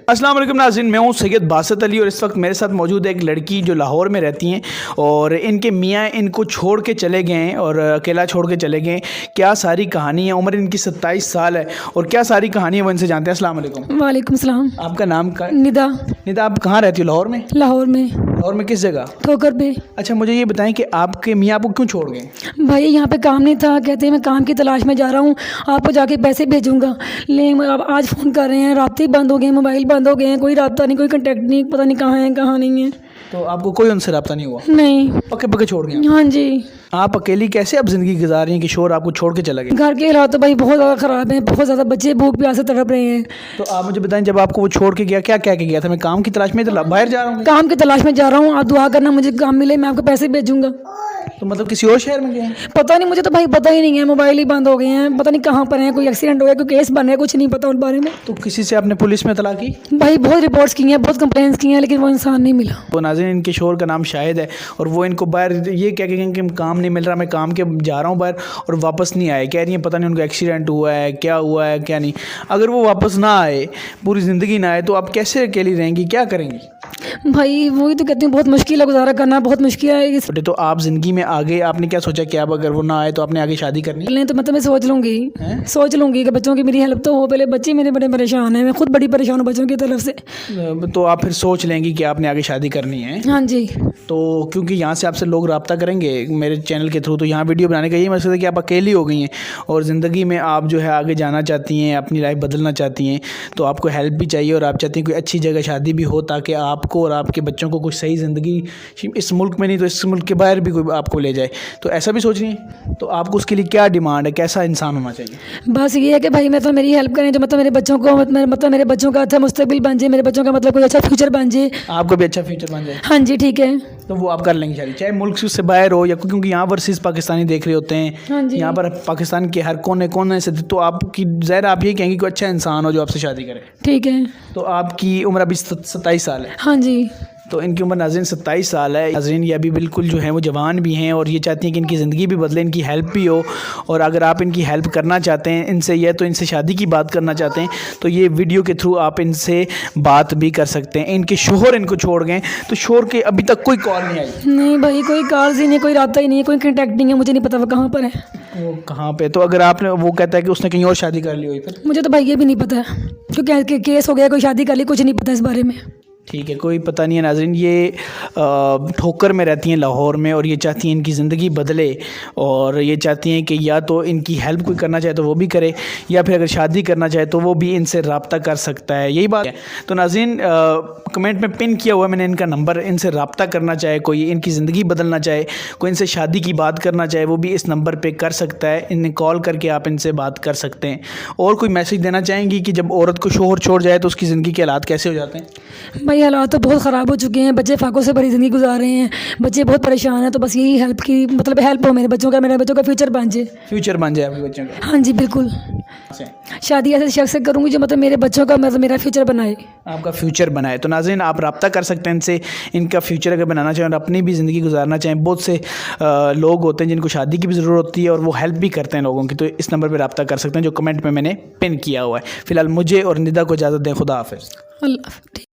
अस्सलाम वालेकुम नाज़रीन, मैं हूँ सैयद बासत अली और इस वक्त मेरे साथ मौजूद है एक लड़की जो लाहौर में रहती हैं और इनके मियाँ इनको छोड़ के चले गए हैं और अकेला छोड़ के चले गए हैं। क्या सारी कहानी है, उम्र इनकी 27 साल है और क्या सारी कहानी है वो इनसे जानते हैं। अस्सलाम वालेकुम। वालेकुम सलाम। आपका नाम क्या? निदा। निदा, आप कहाँ रहती हो? लाहौर में। लाहौर में। लाहौर में किस जगह? ठोकर पे। अच्छा, मुझे ये बताएं कि आपके मियाँ आपको क्यों छोड़ गए? भाई यहाँ पे काम नहीं था, कहते हैं मैं काम की तलाश में जा रहा हूँ, आपको जाके पैसे भेजूंगा। लेकिन अब आज फ़ोन कर रहे हैं, राब्ते बंद हो गए, मोबाइल बंद हो गए हैं, कोई राब्ता नहीं, कोई कांटेक्ट नहीं, पता नहीं कहाँ है कहाँ नहीं है। तो आपको कोई उनसे रब्ता नहीं हुआ? नहीं। पक्के पक्के छोड़ गए? हाँ जी। आप अकेली कैसे अब ज़िंदगी गुजार रही हैं कि शोर आपको छोड़ के चला गया? घर के हालात तो भाई बहुत ज़्यादा ख़राब हैं, बहुत ज़्यादा बच्चे भूख प्यास से तड़प रहे हैं। तो आप मुझे बताएं, जब आपको वो छोड़ के गया क्या कह के गया था? मैं काम की तलाश में तो बाहर जा रहा हूँ। काम की तलाश में जा रहा हूँ, आप दुआ करना मुझे काम मिले, मैं आपको पैसे भेजूंगा। तो मतलब किसी और शहर में गए हैं? पता नहीं, मुझे तो भाई पता ही नहीं है, मोबाइल ही बंद हो गए हैं, पता नहीं कहाँ पर हैं, कोई एक्सीडेंट हो गया, कोई केस बन रहा है, कुछ नहीं पता उस बारे में। तो किसी से आपने पुलिस में इतला की? भाई बहुत रिपोर्ट्स की हैं, बहुत कंप्लेंट्स की हैं, लेकिन वो इंसान नहीं मिला। वो नाज़रीन, इनके शोर का नाम शाहिद है और वो इनको बाहर ये कह के गए कि काम नहीं मिल रहा, मैं काम के जा रहा हूँ बाहर, और वापस नहीं आए। कह रही हैं पता नहीं उनको एक्सीडेंट हुआ है, क्या हुआ है क्या नहीं। अगर वो वापस ना आए, पूरी ज़िंदगी ना आए, तो आप कैसे अकेली रहेंगी, क्या करेंगी? भाई वही तो कहती हूँ, बहुत मुश्किल है, गुजारा करना बहुत मुश्किल है। बेटे, तो आप ज़िंदगी में आगे आपने क्या सोचा कि अब अगर वो ना आए तो आपने आगे शादी करनी है? तो मतलब मैं सोच लूँगी कि बच्चों की मेरी हेल्प तो हो। पहले बच्चे मेरे बड़े परेशान हैं, मैं खुद बड़ी परेशान हूँ बच्चों की तरफ से। तो आप फिर सोच लेंगी कि आपने आगे शादी करनी है? हाँ जी। तो क्योंकि यहाँ से आपसे लोग रब्ता करेंगे मेरे चैनल के थ्रू, तो यहाँ वीडियो बनाने का यही मकसद है कि आप अकेली हो गई हैं और ज़िंदगी में आप जो है आगे जाना चाहती हैं, अपनी लाइफ बदलना चाहती हैं, तो आपको हेल्प भी चाहिए और आप चाहती हैं कोई अच्छी जगह शादी भी हो ताकि आपको और आपके बच्चों को कुछ सही ज़िंदगी इस मुल्क में नहीं तो इस मुल्क के बाहर भी कोई आपको ले जाए। तो ऐसा भी सोच रही हैं? तो आपको उसके लिए क्या डिमांड है, कैसा इंसान होना चाहिए? बस ये है कि भाई मैं तो मेरी हेल्प करें, जो मतलब मेरे बच्चों को मतलब मेरे बच्चों का अच्छा मुस्तकबिल बन जाए, मेरे बच्चों का मतलब कोई अच्छा फ्यूचर बन जाए। आपको भी अच्छा फ्यूचर बन जाए? हाँ जी, ठीक है। तो वो आप कर लेंगे शादी, चाहे मुल्क से बाहर हो या क्योंकि यहाँ वर्सेस पाकिस्तानी देख रहे होते हैं। हाँ जी। यहाँ पर पाकिस्तान के हर कोने से, तो आपकी ज़ाहिर आप ये कहेंगे कोई अच्छा इंसान हो जो आपसे शादी करे। ठीक है। तो आपकी उम्र अभी 27 साल है? हाँ जी। तो इनकी उम्र नाज़रीन 27 साल है। नाज़रीन ये अभी बिल्कुल जो है वो जवान भी हैं और ये चाहती हैं कि इनकी ज़िंदगी भी बदले, इनकी हेल्प भी हो। और अगर आप इनकी हेल्प करना चाहते हैं इनसे, या तो इनसे शादी की बात करना चाहते हैं, तो ये वीडियो के थ्रू आप इनसे बात भी कर सकते हैं। इनके शोहर इनको छोड़ गए, तो शोहर के अभी तक कोई कॉल नहीं आई? नहीं भाई, कोई कॉल ही नहीं, कोई रब्ता ही नहीं है, कोई कॉन्टैक्ट नहीं है, मुझे नहीं पता वो कहाँ पर है। वो कहाँ पे? तो अगर आपने, वो कहता है कि उसने कहीं और शादी कर ली हुई, फिर? मुझे तो भाई ये भी नहीं पता है, क्योंकि केस हो गया, कोई शादी कर ली, कुछ नहीं पता इस बारे में। ठीक है, कोई पता नहीं है। नाज़रीन ये ठोकर में रहती हैं लाहौर में और ये चाहती हैं इनकी ज़िंदगी बदले और ये चाहती हैं कि या तो इनकी हेल्प कोई करना चाहे तो वो भी करे, या फिर अगर शादी करना चाहे तो वो भी इनसे रब्ता कर सकता है, यही बात है। तो नाज़रीन कमेंट में पिन किया हुआ है मैंने इनका नंबर, इनसे रब्ता करना चाहे कोई, इनकी ज़िंदगी बदलना चाहे कोई, इनसे शादी की बात करना चाहे, वो भी इस नंबर पर कर सकता है। इन्हें कॉल करके आप इनसे बात कर सकते हैं। और कोई मैसेज देना चाहेंगी कि जब औरत को शोहर छोड़ जाए तो उसकी ज़िंदगी के हालात कैसे हो जाते हैं? भाई हालात तो बहुत ख़राब हो चुके हैं, बच्चे फाकों से बड़ी ज़िंदगी गुजार रहे हैं, बच्चे बहुत परेशान हैं। तो बस यही हेल्प की मतलब हेल्प हो मेरे बच्चों का फ्यूचर बन जाए। फ्यूचर बन जाए आपके बच्चों का? हाँ जी बिल्कुल। शादी ऐसे शख्स से करूँगी जो मतलब मेरे बच्चों का मतलब मेरा फ्यूचर बनाए, आपका फ्यूचर बनाए। तो नाज़रीन आप रब्ता कर सकते हैं इनसे, इनका फ्यूचर अगर बनाना चाहें और अपनी भी ज़िंदगी गुजारना चाहें। बहुत से लोग होते हैं जिनको शादी की भी ज़रूरत होती है और वो हेल्प भी करते हैं लोगों की, तो इस नंबर पर रब्ता कर सकते हैं जो कमेंट में मैंने पिन किया हुआ है। फ़िलहाल मुझे और निदा को इजाज़त दें। खुदा हाफ़िज़। अल्लाह।